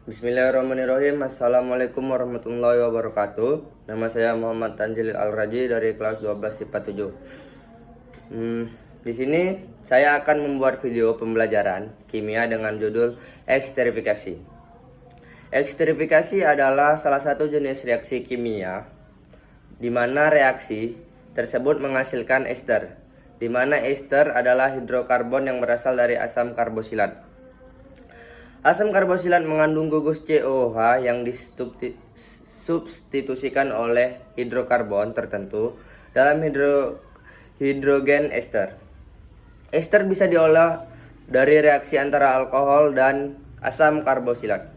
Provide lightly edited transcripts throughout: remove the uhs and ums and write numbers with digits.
Bismillahirrahmanirrahim. Assalamualaikum warahmatullahi wabarakatuh. Nama saya Muhammad Tanzil Al-Raji dari kelas 12 IPA 7. Di sini saya akan membuat video pembelajaran kimia dengan judul eksterifikasi. Eksterifikasi adalah salah satu jenis reaksi kimia di mana reaksi tersebut menghasilkan ester, di mana ester adalah hidrokarbon yang berasal dari asam karbosilat. Asam karbosilat mengandung gugus COOH yang disubstitusikan oleh hidrokarbon tertentu dalam hidrogen ester. Ester bisa diolah dari reaksi antara alkohol dan asam karbosilat.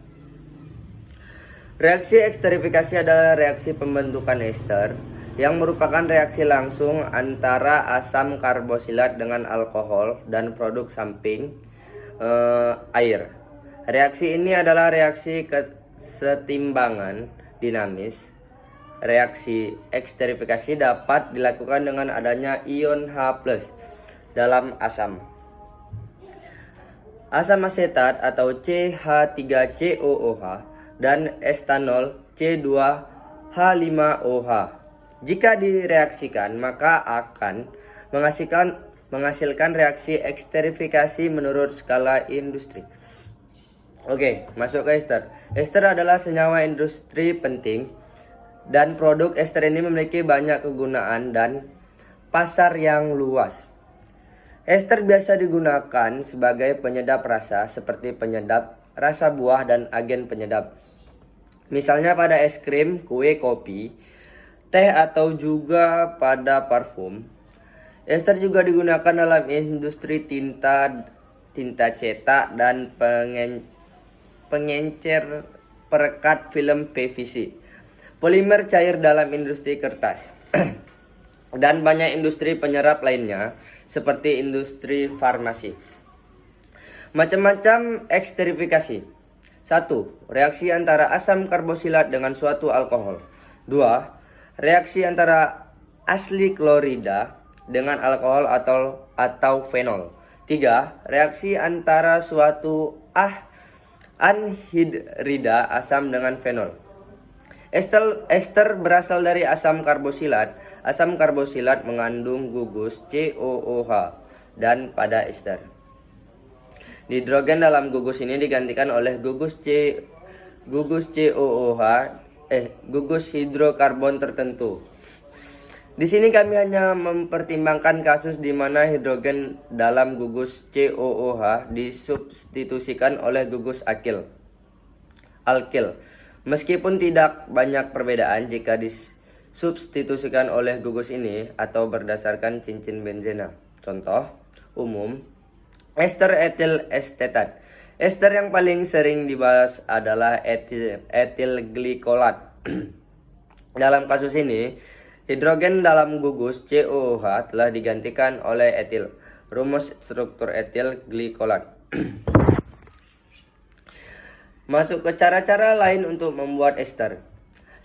Reaksi eksterifikasi adalah reaksi pembentukan ester yang merupakan reaksi langsung antara asam karbosilat dengan alkohol dan produk samping air. Reaksi ini adalah reaksi kesetimbangan dinamis. Reaksi eksterifikasi dapat dilakukan dengan adanya ion H+ dalam asam. Asam asetat atau CH3COOH dan estanol C2H5OH. Jika direaksikan maka akan menghasilkan reaksi eksterifikasi menurut skala industri. Oke, masuk ke ester. Ester adalah senyawa industri penting dan produk ester ini memiliki banyak kegunaan dan pasar yang luas. Ester biasa digunakan sebagai penyedap rasa seperti penyedap rasa buah dan agen penyedap. Misalnya pada es krim, kue, kopi, teh atau juga pada parfum. Ester juga digunakan dalam industri tinta cetak dan pengencer perekat film PVC, polimer cair dalam industri kertas, dan banyak industri penyerap lainnya seperti industri farmasi. Macam-macam eksterifikasi. 1. Reaksi antara asam karbosilat dengan suatu alkohol. 2. Reaksi antara asli klorida dengan alkohol atau fenol. 3. Reaksi antara suatu anhidrida asam dengan fenol. Ester berasal dari asam karbosilat. Asam karbosilat mengandung gugus COOH dan pada ester. Hidrogen dalam gugus ini digantikan oleh gugus hidrokarbon tertentu. Di sini kami hanya mempertimbangkan kasus di mana hidrogen dalam gugus COOH disubstitusikan oleh gugus alkil. Meskipun tidak banyak perbedaan jika disubstitusikan oleh gugus ini atau berdasarkan cincin benzena. Contoh umum, ester etil estetat. Ester yang paling sering dibahas adalah etil glikolat. Dalam kasus ini, hidrogen dalam gugus COOH telah digantikan oleh etil. Rumus struktur etil glikolat. Masuk ke cara-cara lain untuk membuat ester.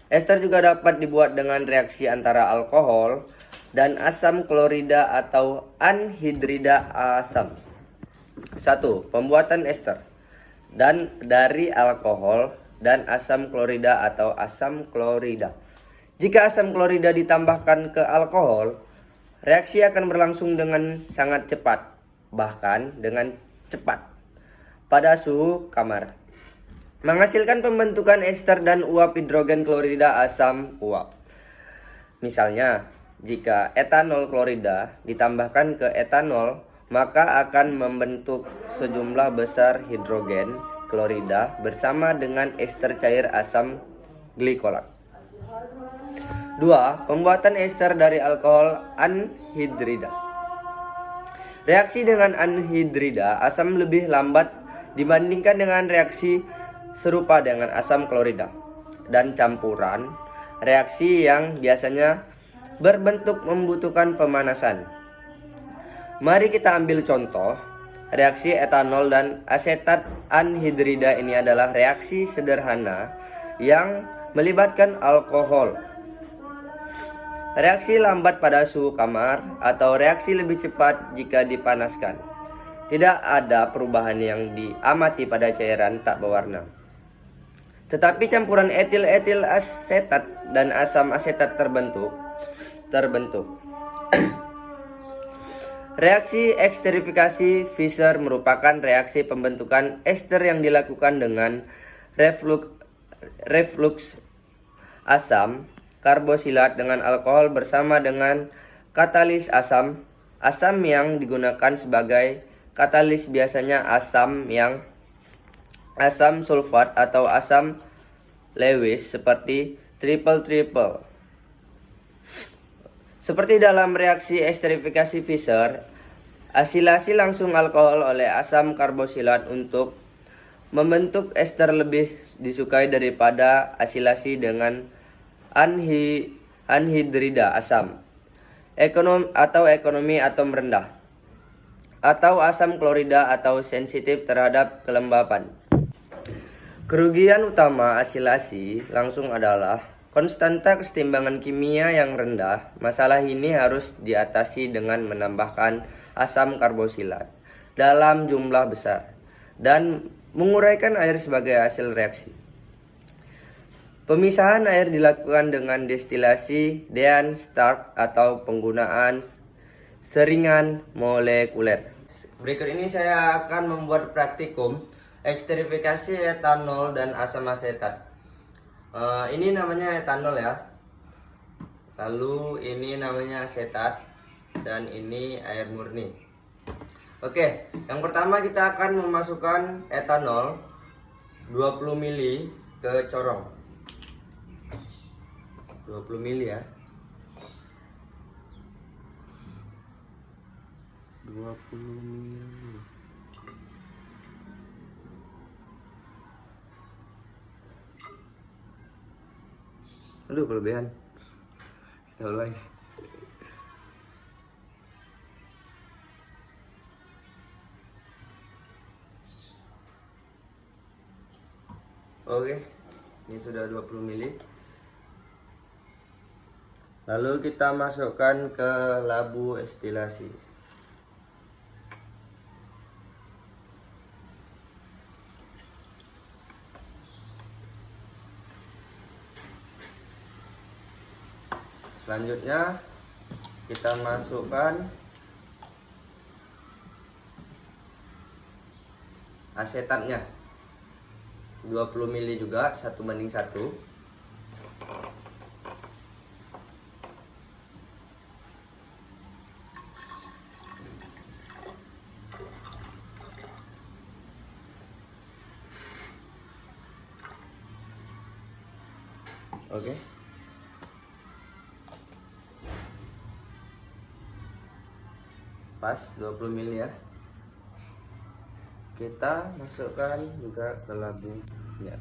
Ester juga dapat dibuat dengan reaksi antara alkohol dan asam klorida atau anhidrida asam. 1. Pembuatan ester dan dari alkohol dan asam klorida atau asam klorida. Jika asam klorida ditambahkan ke alkohol, reaksi akan berlangsung dengan sangat cepat, bahkan dengan cepat, pada suhu kamar, menghasilkan pembentukan ester dan uap hidrogen klorida asam uap. Misalnya, jika etanol klorida ditambahkan ke etanol, maka akan membentuk sejumlah besar hidrogen klorida bersama dengan ester cair asam glikolat. 2. Pembuatan ester dari alkohol anhidrida. Reaksi dengan anhidrida asam lebih lambat dibandingkan dengan reaksi serupa dengan asam klorida dan campuran reaksi yang biasanya berbentuk membutuhkan pemanasan. Mari kita ambil contoh. Reaksi etanol dan asetat anhidrida ini adalah reaksi sederhana yang melibatkan alkohol. Reaksi lambat pada suhu kamar atau reaksi lebih cepat jika dipanaskan. Tidak ada perubahan yang diamati pada cairan tak berwarna. Tetapi campuran etil asetat dan asam asetat terbentuk. Reaksi esterifikasi Fischer merupakan reaksi pembentukan ester yang dilakukan dengan reflux asam karboksilat dengan alkohol bersama dengan katalis asam. Asam yang digunakan sebagai katalis biasanya asam sulfat atau asam Lewis seperti triple. Seperti dalam reaksi esterifikasi Fischer, asilasi langsung alkohol oleh asam karboksilat untuk membentuk ester lebih disukai daripada asilasi dengan anhidrida asam. Ekonomi atom rendah, atau asam klorida atau sensitif terhadap kelembapan. Kerugian utama asilasi langsung adalah konstanta kesetimbangan kimia yang rendah. Masalah ini harus diatasi dengan menambahkan asam karboksilat dalam jumlah besar dan menguraikan air sebagai hasil reaksi. Pemisahan air dilakukan dengan destilasi dan Stark atau penggunaan seringan molekuler. Berikut ini saya akan membuat praktikum esterifikasi etanol dan asam asetat. Ini namanya etanol ya. Lalu ini namanya asetat dan ini air murni. Oke, yang pertama kita akan memasukkan etanol 20 ml ke corong. 20 ml ya. 20 ml. Aduh, kelebihan. Kita ulang. Oke, ini sudah 20 ml. Lalu kita masukkan ke labu estilasi. Selanjutnya kita masukkan asetatnya 20 ml juga, 1:1. Oke. Pas 20 ml ya. Kita masukkan juga ke labu ya.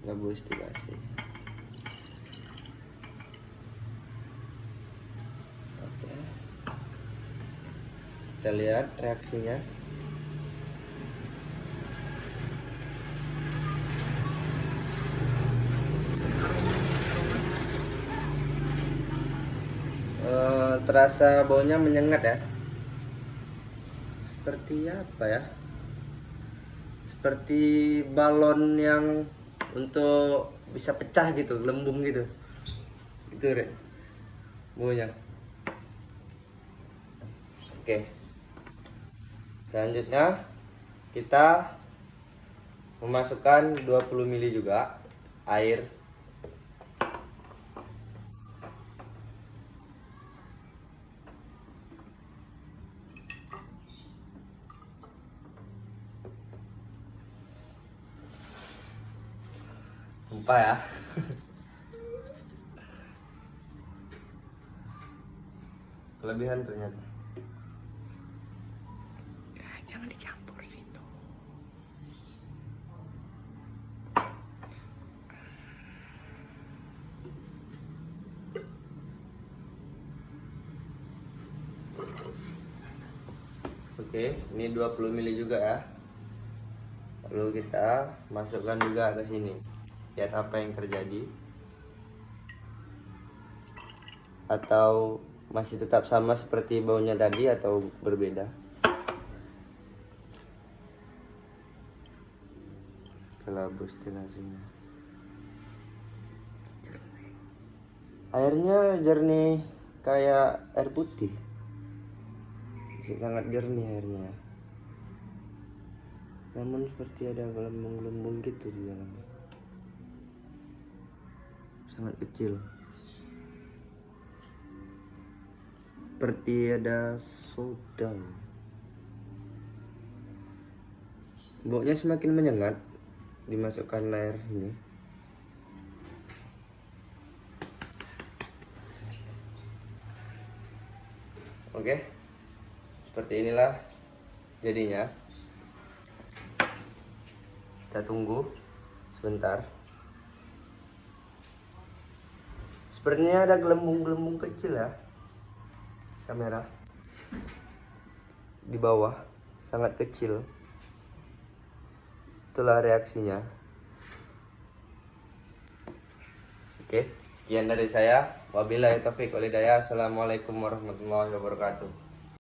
Labu estilasi. Oke. Kita lihat reaksinya. Terasa baunya menyengat ya. Seperti apa ya? Seperti balon yang untuk bisa pecah gitu, gelembung gitu. Itu Rek. Baunya. Oke. Selanjutnya kita memasukkan 20 ml juga air. Lupa ya. Kelebihan ternyata. Jangan dicampur situ. Oke, ini 20 ml juga ya. Lalu kita masukkan juga ke sini. Lihat apa yang terjadi. Atau masih tetap sama seperti baunya tadi atau berbeda. kelabu stilasinya. Airnya jernih kayak air putih. Sangat jernih airnya. Namun seperti ada gelembung-gelembung gitu di dalamnya. Sangat kecil. Seperti ada soda. Baunya semakin menyengat dimasukkan air ini. Oke, seperti inilah jadinya. Kita tunggu sebentar. Sepertinya ada gelembung-gelembung kecil ya, kamera di bawah, sangat kecil. Itulah reaksinya. Oke, sekian dari saya. Wabillahi taufiq wal hidayah. Assalamualaikum warahmatullahi wabarakatuh.